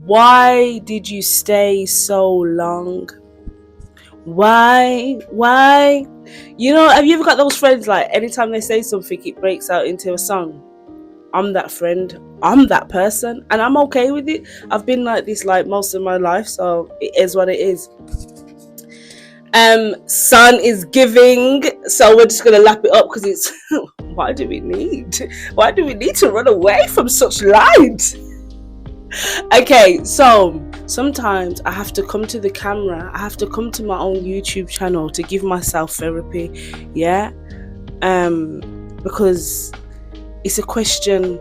Why did you stay so long? Why? You know, have you ever got those friends, like, anytime they say something, it breaks out into a song? I'm that friend. I'm that person. And I'm okay with it. I've been like this, like, most of my life. So it is what it is. Sun is giving. So we're just going to lap it up because it's... Why do we need to run away from such light? Okay, so sometimes I have to come to the camera. I have to come to my own YouTube channel to give myself therapy. Yeah. Because it's a question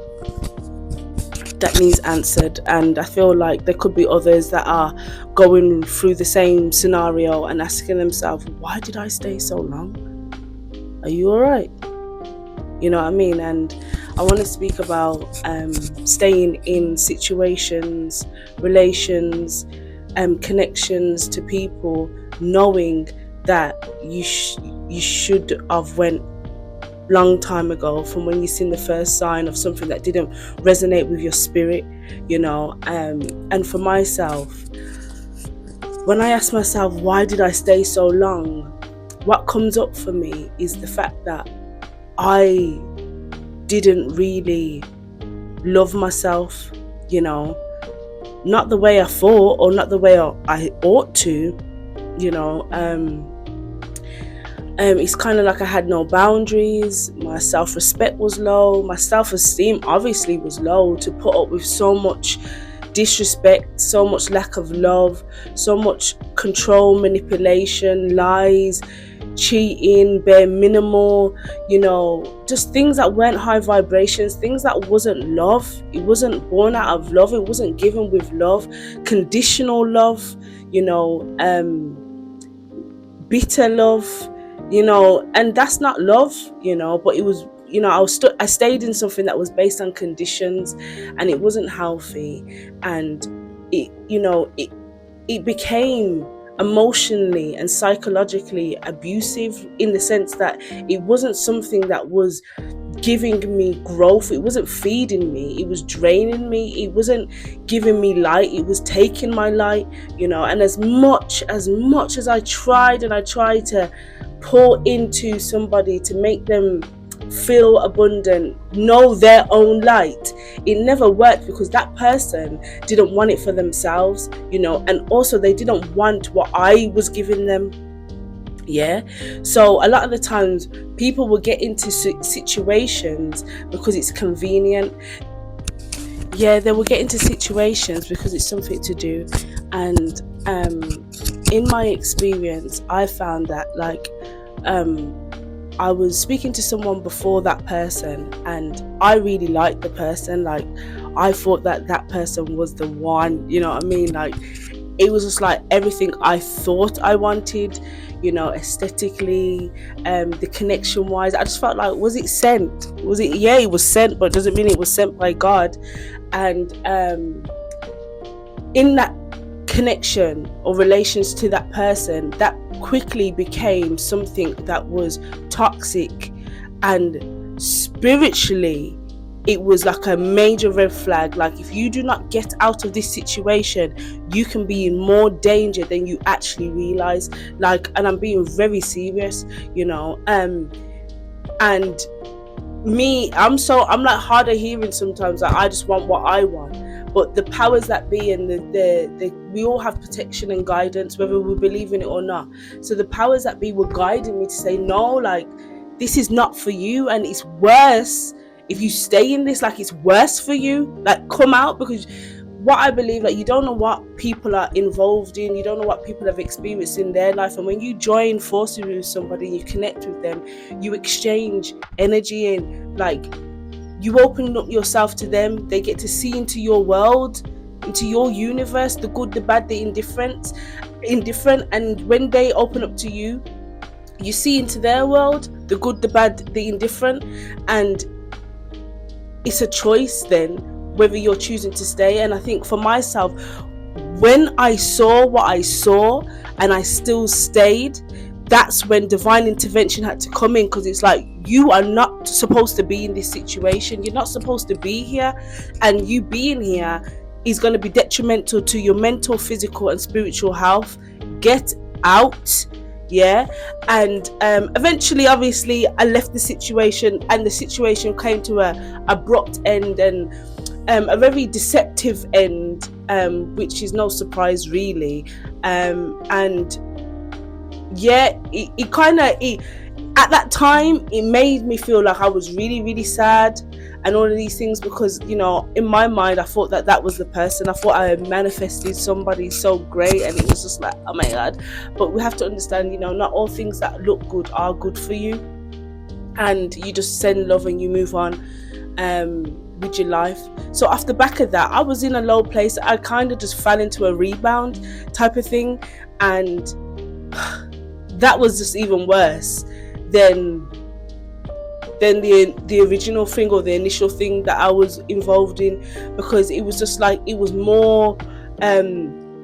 that needs answered, and I feel like there could be others that are going through the same scenario and asking themselves, why did I stay so long? Are you all right? You know what I mean? And I want to speak about staying in situations, relations, connections to people, knowing that you should have went long time ago, from when you seen the first sign of something that didn't resonate with your spirit, you know. And for myself, when I ask myself, why did I stay so long? What comes up for me is the fact that I didn't really love myself, you know, not the way I thought or not the way I ought to, you know. It's kind of like I had no boundaries. My self-respect was low. My self-esteem obviously was low, to put up with so much disrespect, so much lack of love, so much control, manipulation, lies, cheating, bare minimal, you know, just things that weren't high vibrations, things that wasn't love. It wasn't born out of love. It wasn't given with love. Conditional love, you know, bitter love, you know, and that's not love, you know. But it was, you know, I stayed in something that was based on conditions, and it wasn't healthy, and it, you know, it became emotionally and psychologically abusive, in the sense that it wasn't something that was giving me growth. It wasn't feeding me. It was draining me. It wasn't giving me light. It was taking my light, you know. And as much as I tried to pour into somebody to make them feel abundant, know their own light, it never worked, because that person didn't want it for themselves, you know, and also they didn't want what I was giving them. Yeah. So a lot of the times people will get into situations because it's convenient. Yeah, they will get into situations because it's something to do. And in my experience, I found that, like, I was speaking to someone before that person, and I really liked the person. Like, I thought that person was the one, you know what I mean? Like, it was just like everything I thought I wanted, you know, aesthetically, the connection wise. I just felt like, was it sent? Was it? Yeah, it was sent, but doesn't mean it was sent by God. And in that connection or relations to that person, that quickly became something that was toxic, and spiritually it was like a major red flag. Like, if you do not get out of this situation, you can be in more danger than you actually realize. Like, and I'm being very serious, you know. And me, I'm like hard of hearing sometimes. Like, I just want what I want. But the powers that be, and the we all have protection and guidance, whether we believe in it or not. So the powers that be were guiding me to say, no, like, this is not for you, and it's worse if you stay in this. Like, it's worse for you. Like, come out, because what I believe, like, you don't know what people are involved in, you don't know what people have experienced in their life. And when you join forces with somebody and you connect with them, you exchange energy, and, like, you open up yourself to them. They get to see into your world, into your universe, the good, the bad, the indifferent. And when they open up to you, you see into their world, the good, the bad, the indifferent. And it's a choice then whether you're choosing to stay. And I think for myself, when I saw what I saw and I still stayed, that's when divine intervention had to come in, because it's like, you are not supposed to be in this situation. You're not supposed to be here. And you being here, is going to be detrimental to your mental, physical and spiritual health, get out. Yeah. And eventually, obviously, I left the situation, and the situation came to a abrupt end, and a very deceptive end, which is no surprise really. And yeah, it kind of, at that time, it made me feel like I was really, really sad and all of these things, because, you know, in my mind, I thought that that was the person. I thought I had manifested somebody so great, and it was just like, oh my God. But we have to understand, you know, not all things that look good are good for you, and you just send love and you move on with your life. So off the back of that, I was in a low place. I kind of just fell into a rebound type of thing, and that was just even worse than the original thing, or the initial thing that I was involved in, because it was just like, it was more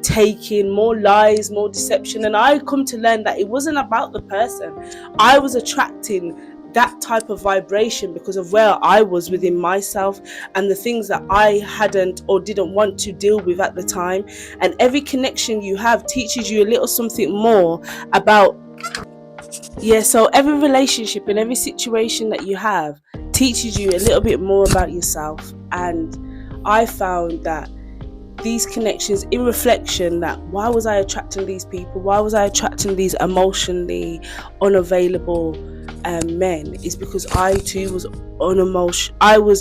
taking, more lies, more deception. And I come to learn that it wasn't about the person. I was attracting that type of vibration because of where I was within myself and the things that I hadn't or didn't want to deal with at the time. And every connection you have teaches you a little something more about, so every relationship and every situation that you have teaches you a little bit more about yourself. And I found that these connections, in reflection, that why was I attracting these people? Why was I attracting these emotionally unavailable men? Is because I too was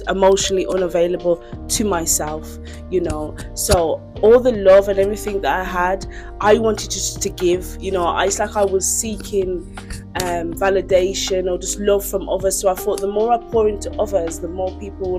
emotionally unavailable to myself, you know. So all the love and everything that I had, I wanted just to give, you know. It's like I was seeking validation or just love from others. So I thought, the more I pour into others, the more people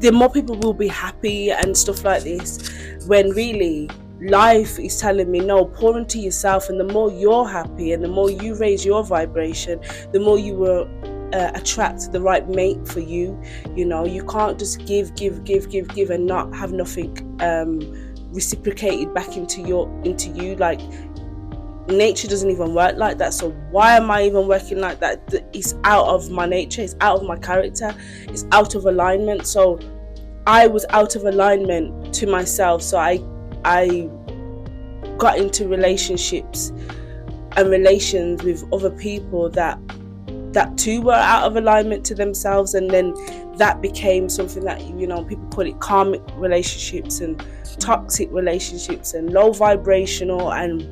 the more people will be happy and stuff like this, when really life is telling me, no, pour into yourself. And the more you're happy and the more you raise your vibration, the more you will attract the right mate for you. You know, you can't just give and not have nothing reciprocated back into you. Like, nature doesn't even work like that. So why am I even working like that? It's out of my nature, it's out of my character, it's out of alignment. So I was out of alignment to myself. So I got into relationships and relations with other people that too were out of alignment to themselves. And then that became something that, you know, people call it karmic relationships and toxic relationships and low vibrational and,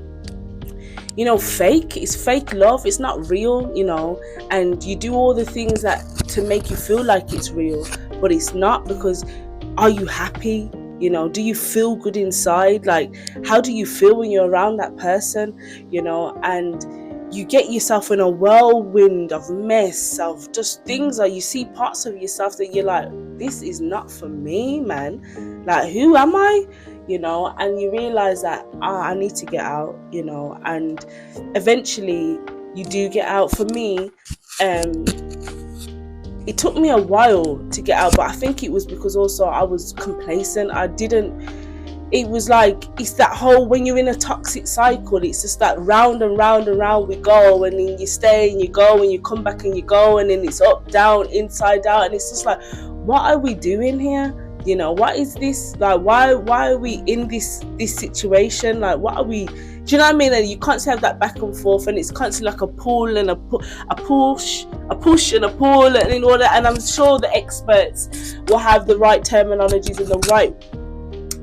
you know, fake. It's fake love. It's not real, you know. And you do all the things that to make you feel like it's real, but it's not. Because are you happy? You know, do you feel good inside? Like, how do you feel when you're around that person? You know, and you get yourself in a whirlwind of mess of just things that you see parts of yourself that you're like, this is not for me, man. Like, who am I? You know, and you realize that I need to get out, you know. And eventually you do get out. For me, it took me a while to get out, but I think it was because also I was complacent. It was like, it's that whole, when you're in a toxic cycle, it's just that round and round and round we go, and then you stay and you go and you come back and you go, and then it's up, down, inside out, and it's just like, what are we doing here? You know, what is this? Like, why are we in this situation? Like, what are we, do you know what I mean? And you constantly have that back and forth, and it's constantly like a pull and a push and a pull and in all that. And I'm sure the experts will have the right terminologies and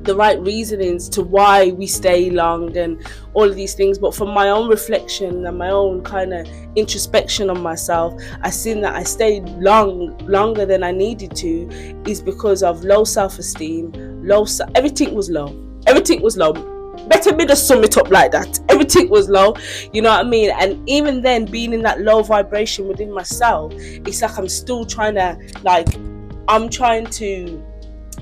the right reasonings to why we stay long and all of these things. But from my own reflection and my own kind of introspection on myself, I seen that I stayed longer than I needed to is because of low self-esteem, everything was low. Better me to sum it up like that. Everything was low, you know what I mean? And even then, being in that low vibration within myself, it's like I'm still trying to,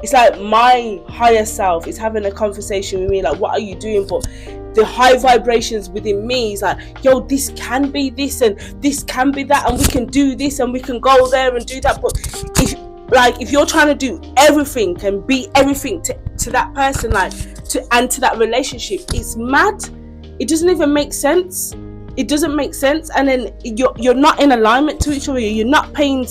it's like my higher self is having a conversation with me, like, what are you doing? But the high vibrations within me is like, yo, this can be this and this can be that, and we can do this and we can go there and do that. But if you're trying to do everything and be everything to that person, to that relationship, it's mad. It doesn't even make sense. It doesn't make sense. And then you're not in alignment to each other. You're not paying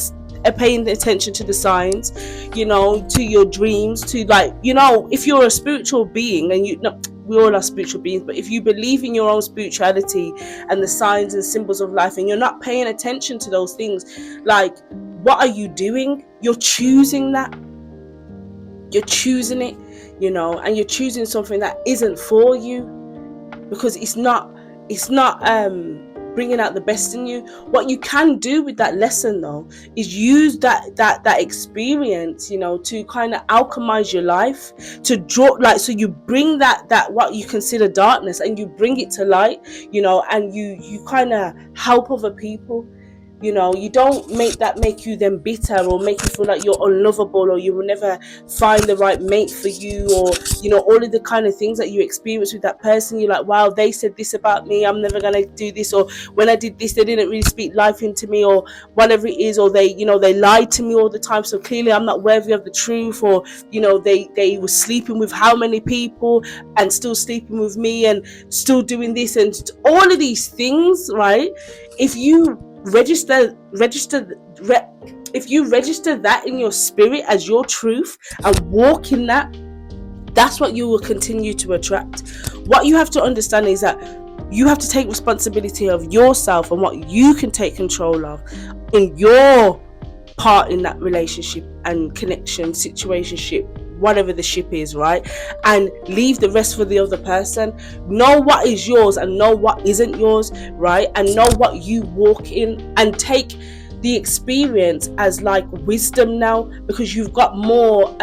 paying attention to the signs, to your dreams, to like, if you're a spiritual being, and we all are spiritual beings, but if you believe in your own spirituality and the signs and symbols of life, and you're not paying attention to those things, like, what are you doing? You're choosing that. You're choosing it, and you're choosing something that isn't for you, because it's not bringing out the best in you. What you can do with that lesson, though, is use that experience, to kind of alchemize your life, to draw, like, so you bring that what you consider darkness, and you bring it to light, and you kind of help other people. You don't make you then bitter, or make you feel like you're unlovable, or you will never find the right mate for you, or all of the kind of things that you experience with that person. You're like, wow, they said this about me, I'm never gonna do this, or when I did this, they didn't really speak life into me, or whatever it is, or they lied to me all the time, so clearly I'm not worthy of the truth, or they were sleeping with how many people and still sleeping with me and still doing this, and all of these things, right? If you register that in your spirit as your truth and walk in that, that's what you will continue to attract. What you have to understand is that you have to take responsibility of yourself and what you can take control of in your part in that relationship and connection, situationship, whatever the ship is, right? And leave the rest for the other person. Know what is yours and know what isn't yours, right? And know what you walk in, and take the experience as like wisdom now, because you've got more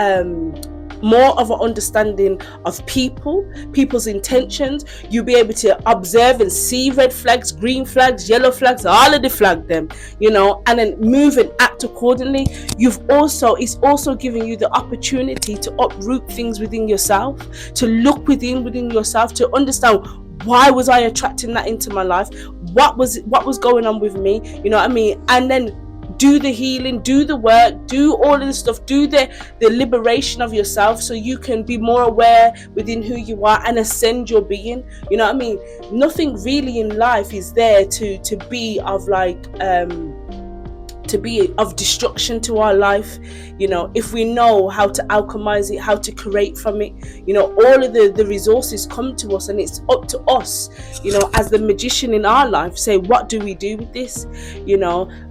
of an understanding of people's intentions. You'll be able to observe and see red flags, green flags, yellow flags, all of the flag them, and then move and act accordingly. It's also giving you the opportunity to uproot things within yourself, to look within yourself, to understand, why was I attracting that into my life? What was going on with me? You know what I mean? And then do the healing, do the work, do all of this stuff, do the liberation of yourself, so you can be more aware within who you are and ascend your being. You know what I mean? Nothing really in life is there to be of like to be of destruction to our life, if we know how to alchemize it, how to create from it. All of the resources come to us, and it's up to us, as the magician in our life, say, what do we do with this?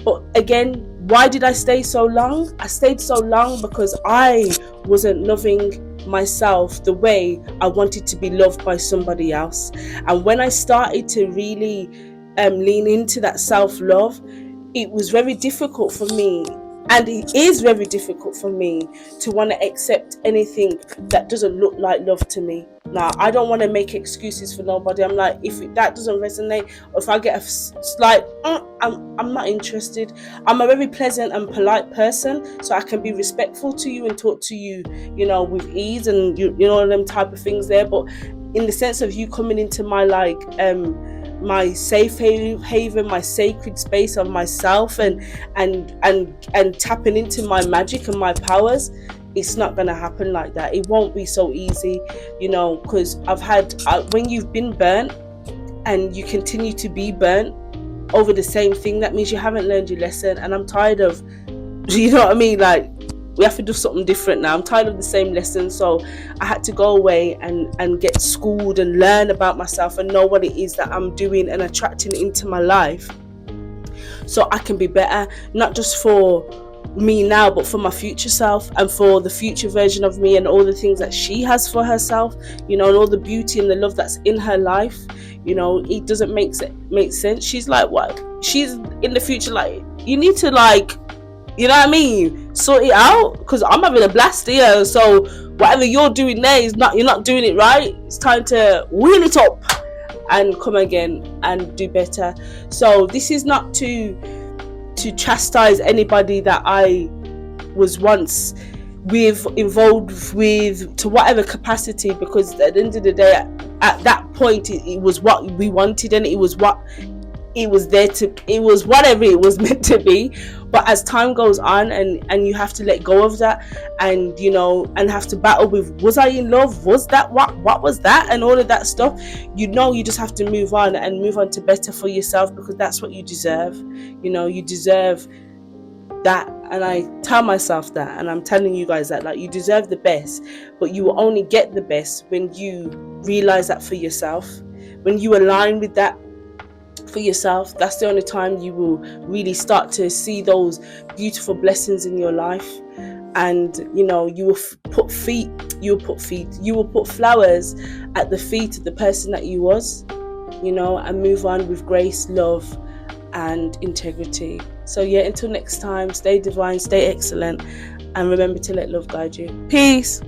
But again, why did I stay so long? I stayed so long because I wasn't loving myself the way I wanted to be loved by somebody else. And when I started to really lean into that self-love, it was very difficult for me, and it is very difficult for me, to want to accept anything that doesn't look like love to me. Now, I don't want to make excuses for nobody. I'm like, if that doesn't resonate, or if I get a slight, I'm not interested. I'm a very pleasant and polite person, so I can be respectful to you and talk to you, with ease, and them type of things there. But in the sense of you coming into my my safe haven, my sacred space of myself, and tapping into my magic and my powers, it's not gonna happen like that. It won't be so easy, because when you've been burnt and you continue to be burnt over the same thing, that means you haven't learned your lesson. And I'm tired of, you know what I mean, like, we have to do something different now. I'm tired of the same lessons. So I had to go away and get schooled and learn about myself and know what it is that I'm doing and attracting into my life, so I can be better, not just for me now, but for my future self, and for the future version of me, and all the things that she has for herself, and all the beauty and the love that's in her life. It doesn't make sense. She's like, what? She's in the future, like, you need to, like, you know what I mean, sort it out, because I'm having a blast here. So whatever you're doing there you're not doing it right. It's time to wheel it up and come again and do better. So this is not to chastise anybody that I was once involved with, to whatever capacity, because at the end of the day, at that point, it was what we wanted, and it was what it was there to, it was whatever it was meant to be. But as time goes on, and you have to let go of that, and and have to battle with, was I in love, was that what was that, and all of that stuff, you just have to move on to better for yourself, because that's what you deserve. You deserve that, and I tell myself that, and I'm telling you guys that, like, you deserve the best, but you will only get the best when you realize that for yourself, when you align with that for yourself. That's the only time you will really start to see those beautiful blessings in your life. And you know, you will put flowers at the feet of the person that you was, you know, and move on with grace, love, and integrity. So yeah, until next time, stay divine, stay excellent, and remember to let love guide you. Peace.